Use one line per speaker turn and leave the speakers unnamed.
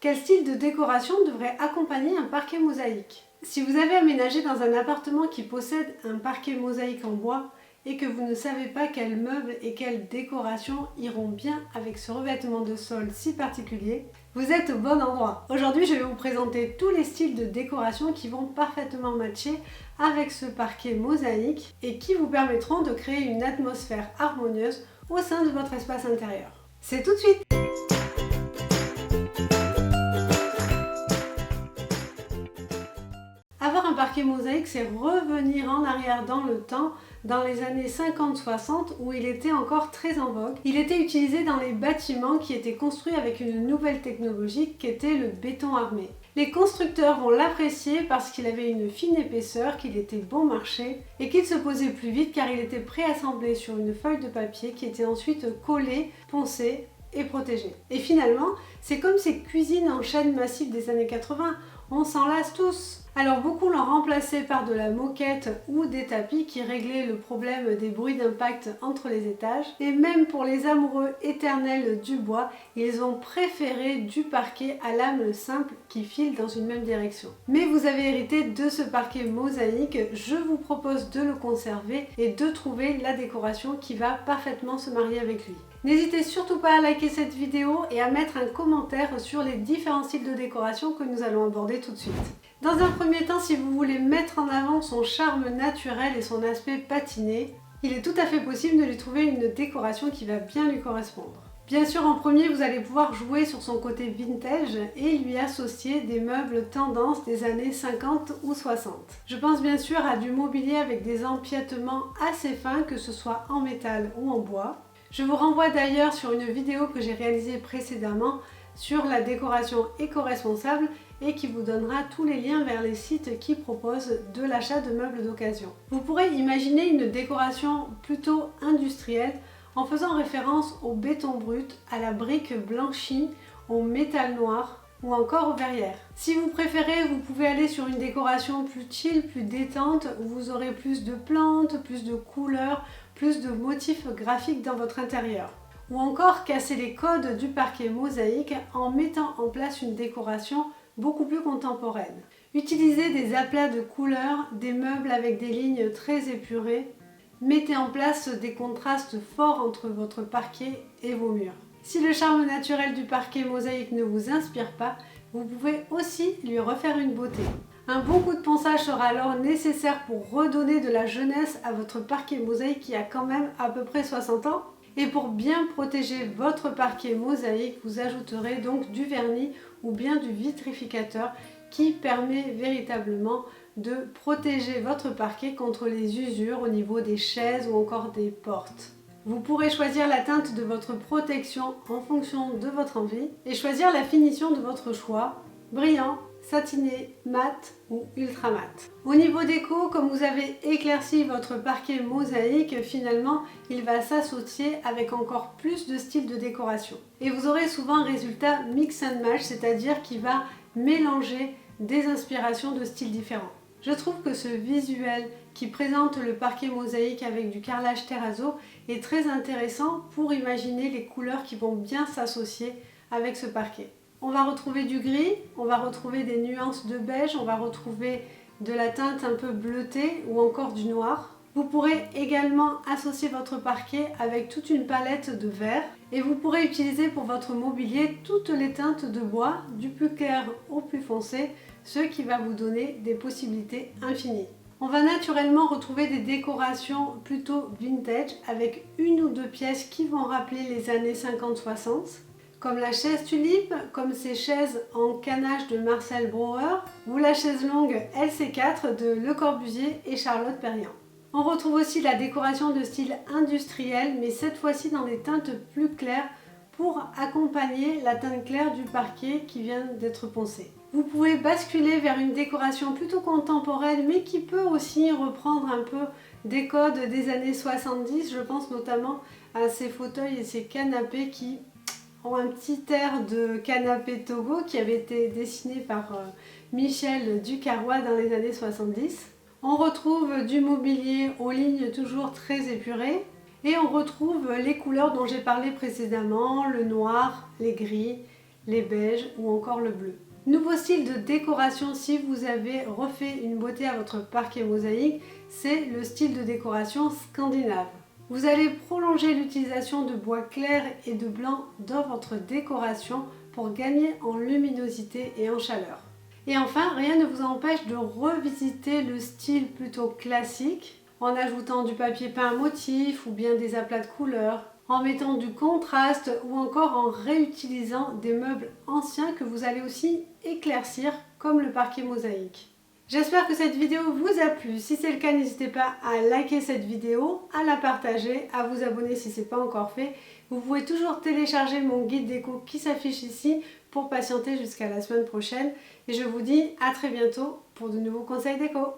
Quel style de décoration devrait accompagner un parquet mosaïque? Si vous avez aménagé dans un appartement qui possède un parquet mosaïque en bois et que vous ne savez pas quels meubles et quelles décorations iront bien avec ce revêtement de sol si particulier, vous êtes au bon endroit. Aujourd'hui, je vais vous présenter tous les styles de décoration qui vont parfaitement matcher avec ce parquet mosaïque et qui vous permettront de créer une atmosphère harmonieuse au sein de votre espace intérieur. C'est tout de suite! Avoir un parquet mosaïque, c'est revenir en arrière dans le temps, dans les années 50-60 où il était encore très en vogue. Il était utilisé dans les bâtiments qui étaient construits avec une nouvelle technologie qui était le béton armé. Les constructeurs vont l'apprécier parce qu'il avait une fine épaisseur, qu'il était bon marché et qu'il se posait plus vite car il était préassemblé sur une feuille de papier qui était ensuite collée, poncée et protégée. Et finalement, c'est comme ces cuisines en chaîne massive des années 80, on s'en lasse tous. Alors beaucoup l'ont remplacé par de la moquette ou des tapis qui réglaient le problème des bruits d'impact entre les étages. Et même pour les amoureux éternels du bois, ils ont préféré du parquet à lame simple qui file dans une même direction. Mais vous avez hérité de ce parquet mosaïque, je vous propose de le conserver et de trouver la décoration qui va parfaitement se marier avec lui. N'hésitez surtout pas à liker cette vidéo et à mettre un commentaire sur les différents styles de décoration que nous allons aborder tout de suite. Dans un premier temps, si vous voulez mettre en avant son charme naturel et son aspect patiné, il est tout à fait possible de lui trouver une décoration qui va bien lui correspondre. Bien sûr, en premier, vous allez pouvoir jouer sur son côté vintage et lui associer des meubles tendance des années 50 ou 60. Je pense bien sûr à du mobilier avec des empiètements assez fins, que ce soit en métal ou en bois. Je vous renvoie d'ailleurs sur une vidéo que j'ai réalisée précédemment sur la décoration éco-responsable et qui vous donnera tous les liens vers les sites qui proposent de l'achat de meubles d'occasion. Vous pourrez imaginer une décoration plutôt industrielle en faisant référence au béton brut, à la brique blanchie, au métal noir ou encore aux verrières. Si vous préférez, vous pouvez aller sur une décoration plus chill, plus détente, où vous aurez plus de plantes, plus de couleurs, plus de motifs graphiques dans votre intérieur. Ou encore casser les codes du parquet mosaïque en mettant en place une décoration beaucoup plus contemporaine. Utilisez des aplats de couleurs, des meubles avec des lignes très épurées. Mettez en place des contrastes forts entre votre parquet et vos murs. Si le charme naturel du parquet mosaïque ne vous inspire pas, vous pouvez aussi lui refaire une beauté. Un bon coup de ponçage sera alors nécessaire pour redonner de la jeunesse à votre parquet mosaïque qui a quand même à peu près 60 ans. Et pour bien protéger votre parquet mosaïque, vous ajouterez donc du vernis ou bien du vitrificateur qui permet véritablement de protéger votre parquet contre les usures au niveau des chaises ou encore des portes. Vous pourrez choisir la teinte de votre protection en fonction de votre envie et choisir la finition de votre choix, brillant, satiné, mat ou ultra mat. Au niveau déco, comme vous avez éclairci votre parquet mosaïque, finalement il va s'associer avec encore plus de styles de décoration. Et vous aurez souvent un résultat mix and match, c'est-à-dire qui va mélanger des inspirations de styles différents. Je trouve que ce visuel qui présente le parquet mosaïque avec du carrelage terrazzo est très intéressant pour imaginer les couleurs qui vont bien s'associer avec ce parquet. On va retrouver du gris, on va retrouver des nuances de beige, on va retrouver de la teinte un peu bleutée ou encore du noir. Vous pourrez également associer votre parquet avec toute une palette de vert et vous pourrez utiliser pour votre mobilier toutes les teintes de bois, du plus clair au plus foncé, ce qui va vous donner des possibilités infinies. On va naturellement retrouver des décorations plutôt vintage avec une ou deux pièces qui vont rappeler les années 50-60. Comme la chaise tulipe, comme ces chaises en canage de Marcel Brauer ou la chaise longue LC4 de Le Corbusier et Charlotte Perriand. On retrouve aussi la décoration de style industriel, mais cette fois-ci dans des teintes plus claires pour accompagner la teinte claire du parquet qui vient d'être poncé. Vous pouvez basculer vers une décoration plutôt contemporaine, mais qui peut aussi reprendre un peu des codes des années 70. Je pense notamment à ces fauteuils et ces canapés qui ont un petit air de canapé Togo qui avait été dessiné par Michel Ducarrois dans les années 70. On retrouve du mobilier aux lignes toujours très épurées et on retrouve les couleurs dont j'ai parlé précédemment, le noir, les gris, les beiges ou encore le bleu. Nouveau style de décoration si vous avez refait une beauté à votre parquet mosaïque, c'est le style de décoration scandinave. Vous allez prolonger l'utilisation de bois clair et de blanc dans votre décoration pour gagner en luminosité et en chaleur. Et enfin, rien ne vous empêche de revisiter le style plutôt classique en ajoutant du papier peint motif ou bien des aplats de couleurs, en mettant du contraste ou encore en réutilisant des meubles anciens que vous allez aussi éclaircir comme le parquet mosaïque. J'espère que cette vidéo vous a plu. Si c'est le cas, n'hésitez pas à liker cette vidéo, à la partager, à vous abonner si ce n'est pas encore fait. Vous pouvez toujours télécharger mon guide déco qui s'affiche ici pour patienter jusqu'à la semaine prochaine. Et je vous dis à très bientôt pour de nouveaux conseils déco.